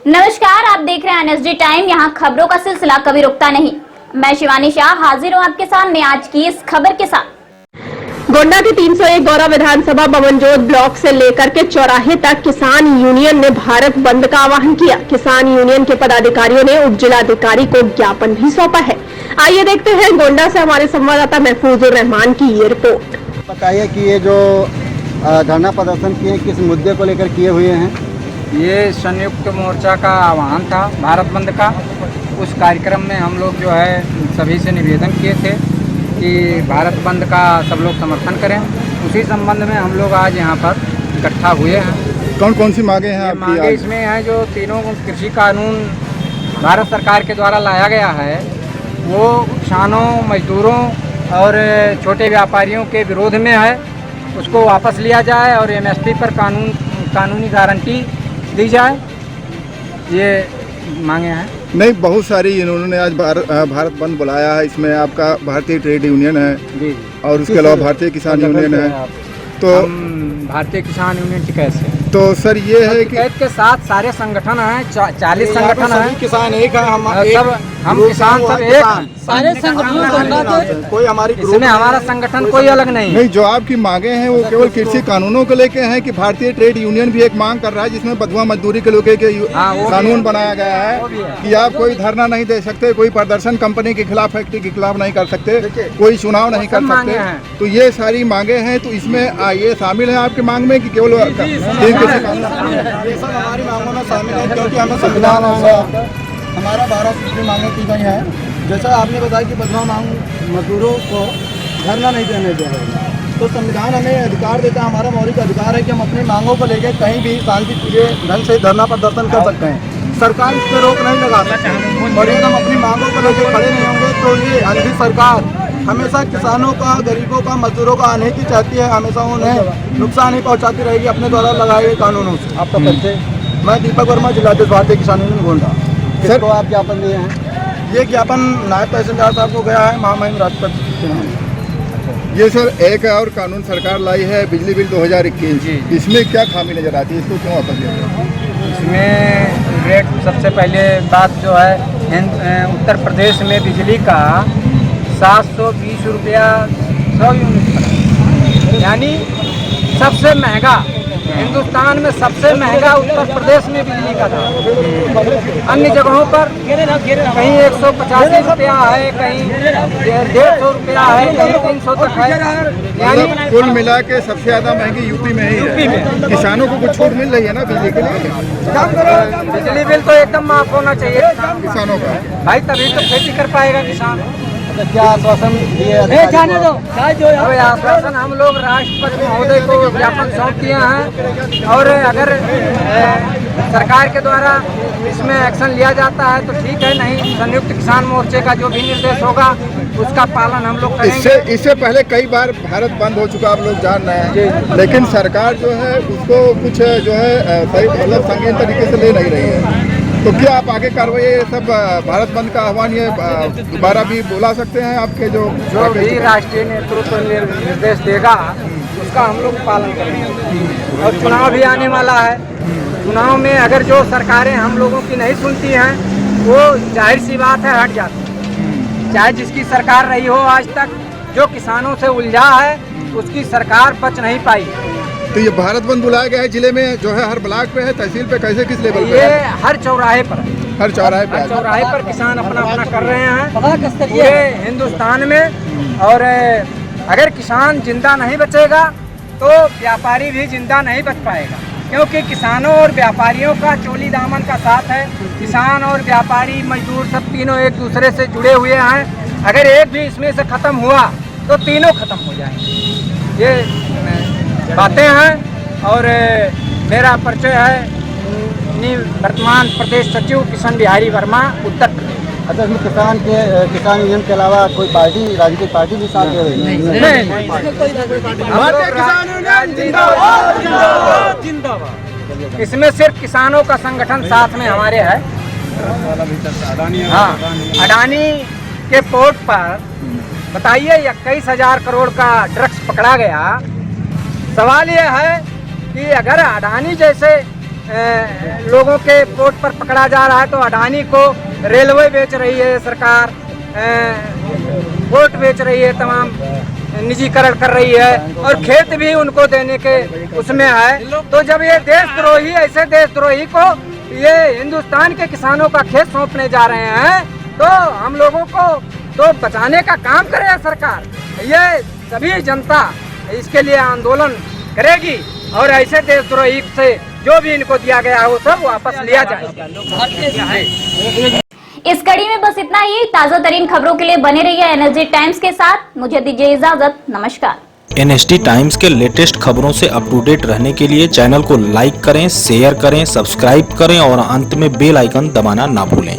नमस्कार, आप देख रहे हैं एनएसडी टाइम। यहाँ खबरों का सिलसिला कभी रुकता नहीं। मैं शिवानी शाह हाजिर हूँ आपके सामने आज की इस खबर के साथ। गोंडा के 301 गौरा विधानसभा बमनजोत ब्लॉक से लेकर के चौराहे तक किसान यूनियन ने भारत बंद का आह्वान किया। किसान यूनियन के पदाधिकारियों ने उप जिलाधिकारी को ज्ञापन भी सौंपा है। आइए देखते हैं गोंडा से हमारे संवाददाता महफूजुर रहमान की ये रिपोर्ट। बताइए कि ये जो धरना प्रदर्शन किए किस मुद्दे को लेकर किए हुए हैं? ये संयुक्त मोर्चा का आह्वान था भारत बंद का। उस कार्यक्रम में हम लोग जो है सभी से निवेदन किए थे कि भारत बंद का सब लोग समर्थन करें। उसी संबंध में हम लोग आज यहाँ पर इकट्ठा हुए हैं। कौन कौन सी मांगे हैं आपकी? मांगे इसमें हैं जो तीनों कृषि कानून भारत सरकार के द्वारा लाया गया है, वो किसानों, मजदूरों और छोटे व्यापारियों के विरोध में है। उसको वापस लिया जाए और एमएसपी पर कानूनी गारंटी दी जाए, ये मांगे हैं। नहीं, बहुत सारी इन्होंने आज भारत बंद बुलाया है। इसमें आपका भारतीय ट्रेड यूनियन है जी और उसके अलावा भारतीय किसान यूनियन है। तो भारतीय किसान यूनियन की कैसे? तो सर ये है कि के साथ सारे संगठन हैं, 40 संगठन हैं। किसान एक है, हम किसान सब एक सारे संगठन कोई हमारी इसमें हमारा संगठन कोई अलग नहीं। नहीं, जो आपकी मांगे हैं वो केवल कृषि कानूनों को लेके हैं कि भारतीय ट्रेड यूनियन भी एक मांग कर रहा है जिसमें बंधुआ मजदूरी के लोगों के कानून बनाया गया है कि आप कोई धरना नहीं दे सकते, कोई प्रदर्शन कंपनी के खिलाफ, फैक्ट्री के खिलाफ नहीं कर सकते, कोई चुनाव नहीं कर सकते। तो ये सारी मांगे हैं। तो इसमें ये शामिल है आपकी मांग में कि केवल ये सब हमारी मांगों में शामिल है, क्योंकि हमें संविधान हमारा 12 सूत्री मांगें की गई हैं। जैसा आपने बताया कि बंधुआ मजदूरों को धरना नहीं देने दे रहे, तो संविधान हमें अधिकार देता है, हमारा मौलिक अधिकार है कि हम अपनी मांगों को लेकर कहीं भी शांतिप्रिय ढंग से धरना प्रदर्शन कर सकते हैं। सरकार इस पर रोक नहीं लगा सकती और यदि हम अपनी मांगों को लेकर खड़े नहीं होंगे तो ये अंधी सरकार हमेशा किसानों का, गरीबों का, मजदूरों का अनहित चाहती है, हमेशा उन्हें नुकसान ही पहुंचाती रहेगी अपने द्वारा लगाए गए कानूनों से। आपका परिचय? मैं दीपक वर्मा, जिलाध्यक्ष भारतीय किसान यूनियन गोंडा। सर, आप ज्ञापन दिए हैं? ये ज्ञापन नायब तहसीलदार साहब को गया है, महामहिम राजपत्र। ये सर एक और कानून सरकार लाई है, बिजली बिल 2021। इसमें क्या खामी नजर आती है, इसको क्यों वापस लिया जाए? इसमें रेट सबसे पहले बात जो है, उत्तर प्रदेश में बिजली का 720 रुपया 100 यूनिट, यानी सबसे महंगा हिंदुस्तान में, सबसे महंगा उत्तर प्रदेश में बिजली का था। अन्य जगहों पर कहीं 185 रुपया है, कहीं 150 रुपया है, कहीं 300 तक है। यानी कुल मिला के सबसे ज्यादा महंगी यूपी में ही है। किसानों को कुछ छूट मिल रही है ना बिजली के लिए? बिजली बिल तो एकदम माफ होना चाहिए किसानों का भाई, तभी तो खेती कर पाएगा किसान। क्या आश्वासन दिए? आश्वासन हम लोग राष्ट्रपति महोदय को ज्ञापन सौंप दिए हैं और अगर सरकार के द्वारा इसमें एक्शन लिया जाता है तो ठीक है, नहीं संयुक्त किसान मोर्चे का जो भी निर्देश होगा उसका पालन हम लोग करेंगे। इससे पहले कई बार भारत बंद हो चुका, आप लोग जान रहे हैं, लेकिन सरकार जो है उसको कुछ जो है सही मतलब संगीन तरीके से ले नहीं रही है। तो क्या आप आगे कार्रवाई सब भारत बंद का आह्वान ये दोबारा भी बुला सकते हैं? आपके जो भी राष्ट्रीय नेतृत्व निर्देश देगा उसका हम लोग पालन करेंगे। और चुनाव भी आने वाला है, चुनाव में अगर जो सरकारें हम लोगों की नहीं सुनती हैं वो जाहिर सी बात है हट जाती है। चाहे जिसकी सरकार रही हो आज तक, जो किसानों से उलझा है उसकी सरकार बच नहीं पाई। तो ये भारत बंद बुलाया गया है, जिले में जो है हर ब्लॉक पे है, तहसील पे, कैसे किस लेवल पे? ये हर चौराहे पर, हर चौराहे पर किसान अपना कर रहे हैं पूरे हिंदुस्तान में। और अगर किसान जिंदा नहीं बचेगा तो व्यापारी भी जिंदा नहीं बच पाएगा, क्योंकि किसानों और व्यापारियों का चोली दामन का साथ है। किसान और व्यापारी, मजदूर सब तीनों एक दूसरे से जुड़े हुए हैं। अगर एक भी इसमें से खत्म हुआ तो तीनों खत्म हो जाएंगे। ये बातें हैं। और मेरा परिचय है वर्तमान प्रदेश सचिव किशन बिहारी वर्मा, उत्तर प्रदेश। अच्छा, इसमें किसान यूनियन के अलावा कोई पार्टी, राजनीतिक पार्टी भी साथ दे रही है? नहीं, इसमें सिर्फ किसानों का संगठन साथ में हमारे है। हाँ, अडानी के पोर्ट पर बताइए 21,000 करोड़ का ड्रग्स पकड़ा गया। सवाल यह है कि अगर अडानी जैसे लोगों के पोट पर पकड़ा जा रहा है। तो अडानी को रेलवे बेच रही है सरकार, पोर्ट बेच रही है, तमाम निजीकरण कर रही है और खेत भी उनको देने के उसमें है। तो जब ये देशद्रोही, ऐसे देशद्रोही को ये हिंदुस्तान के किसानों का खेत सौंपने जा रहे हैं, तो हम लोगों को तो बचाने का काम करे सरकार। ये सभी जनता इसके लिए आंदोलन करेगी और ऐसे देशद्रोही से जो भी इनको दिया गया है वो सब वापस लिया जाए। इस कड़ी में बस इतना ही। ताजा तरीन खबरों के लिए बने रहिए एनएसडी टाइम्स के साथ। मुझे दीजिए इजाजत, नमस्कार। एनएसडी टाइम्स के लेटेस्ट खबरों से अप टू डेट रहने के लिए चैनल को लाइक करें, शेयर करें, सब्सक्राइब करें और अंत में बेल आइकन दबाना ना भूलें।